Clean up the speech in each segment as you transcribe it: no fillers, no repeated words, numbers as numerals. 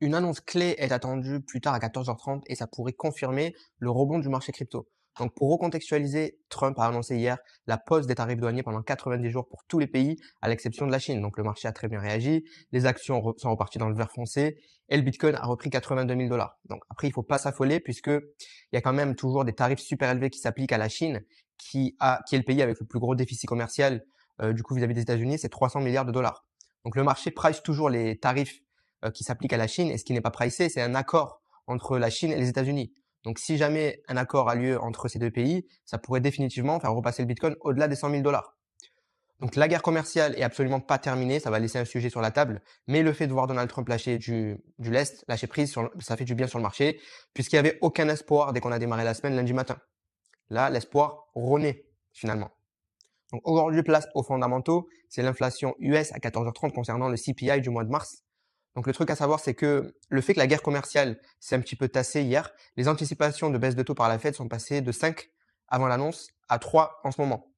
Une annonce clé est attendue plus tard à 14h30 et ça pourrait confirmer le rebond du marché crypto. Donc pour recontextualiser, Trump a annoncé hier la pause des tarifs douaniers pendant 90 jours pour tous les pays, à l'exception de la Chine. Donc le marché a très bien réagi, les actions sont reparties dans le vert foncé et le Bitcoin a repris 82 000 dollars. Donc après, il faut pas s'affoler puisque il y a quand même toujours des tarifs super élevés qui s'appliquent à la Chine, qui est le pays avec le plus gros déficit commercial du coup vis-à-vis des États-Unis, c'est 300 milliards de dollars. Donc le marché price toujours les tarifs qui s'applique à la Chine. Et ce qui n'est pas pricé, c'est un accord entre la Chine et les États-Unis. Donc, si jamais un accord a lieu entre ces deux pays, ça pourrait définitivement faire repasser le Bitcoin au-delà des 100 000 dollars. Donc, la guerre commerciale est absolument pas terminée. Ça va laisser un sujet sur la table. Mais le fait de voir Donald Trump lâcher du lest, lâcher prise, ça fait du bien sur le marché, puisqu'il n'y avait aucun espoir dès qu'on a démarré la semaine lundi matin. Là, l'espoir renaît, finalement. Donc, aujourd'hui, place aux fondamentaux. C'est l'inflation US à 14h30 concernant le CPI du mois de mars. Donc le truc à savoir, c'est que le fait que la guerre commerciale s'est un petit peu tassée hier, les anticipations de baisse de taux par la Fed sont passées de 5 avant l'annonce à 3 en ce moment.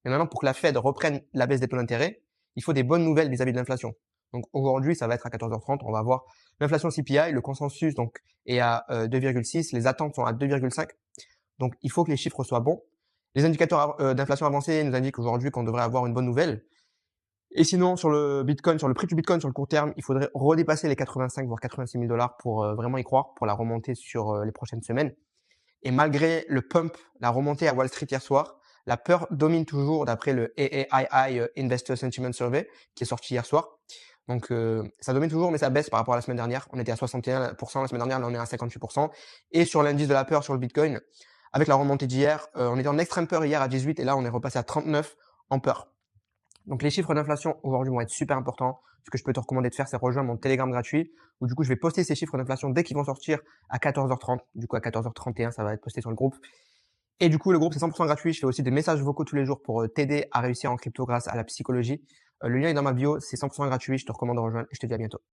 Et maintenant, pour que la Fed reprenne la baisse des taux d'intérêt, il faut des bonnes nouvelles vis-à-vis de l'inflation. Donc aujourd'hui, ça va être à 14h30, on va voir l'inflation CPI, le consensus donc est à 2,6, les attentes sont à 2,5. Donc il faut que les chiffres soient bons. Les indicateurs d'inflation avancés nous indiquent aujourd'hui qu'on devrait avoir une bonne nouvelle. Et sinon, sur le Bitcoin, sur le prix du Bitcoin sur le court terme, il faudrait redépasser les 85 voire 86 000 dollars pour vraiment y croire, pour la remontée sur les prochaines semaines. Et malgré le pump, la remontée à Wall Street hier soir, la peur domine toujours d'après le AAII Investor Sentiment Survey qui est sorti hier soir. Donc ça domine toujours, mais ça baisse par rapport à la semaine dernière. On était à 61% la semaine dernière, là on est à 58%. Et sur l'indice de la peur sur le Bitcoin, avec la remontée d'hier, on était en extrême peur hier à 18 et là on est repassé à 39 en peur. Donc les chiffres d'inflation aujourd'hui vont être super importants. Ce que je peux te recommander de faire, c'est rejoindre mon Telegram gratuit où du coup je vais poster ces chiffres d'inflation dès qu'ils vont sortir à 14h30. Du coup à 14h31, ça va être posté sur le groupe. Et du coup le groupe c'est 100% gratuit. Je fais aussi des messages vocaux tous les jours pour t'aider à réussir en crypto grâce à la psychologie. Le lien est dans ma bio, c'est 100% gratuit. Je te recommande de rejoindre et je te dis à bientôt.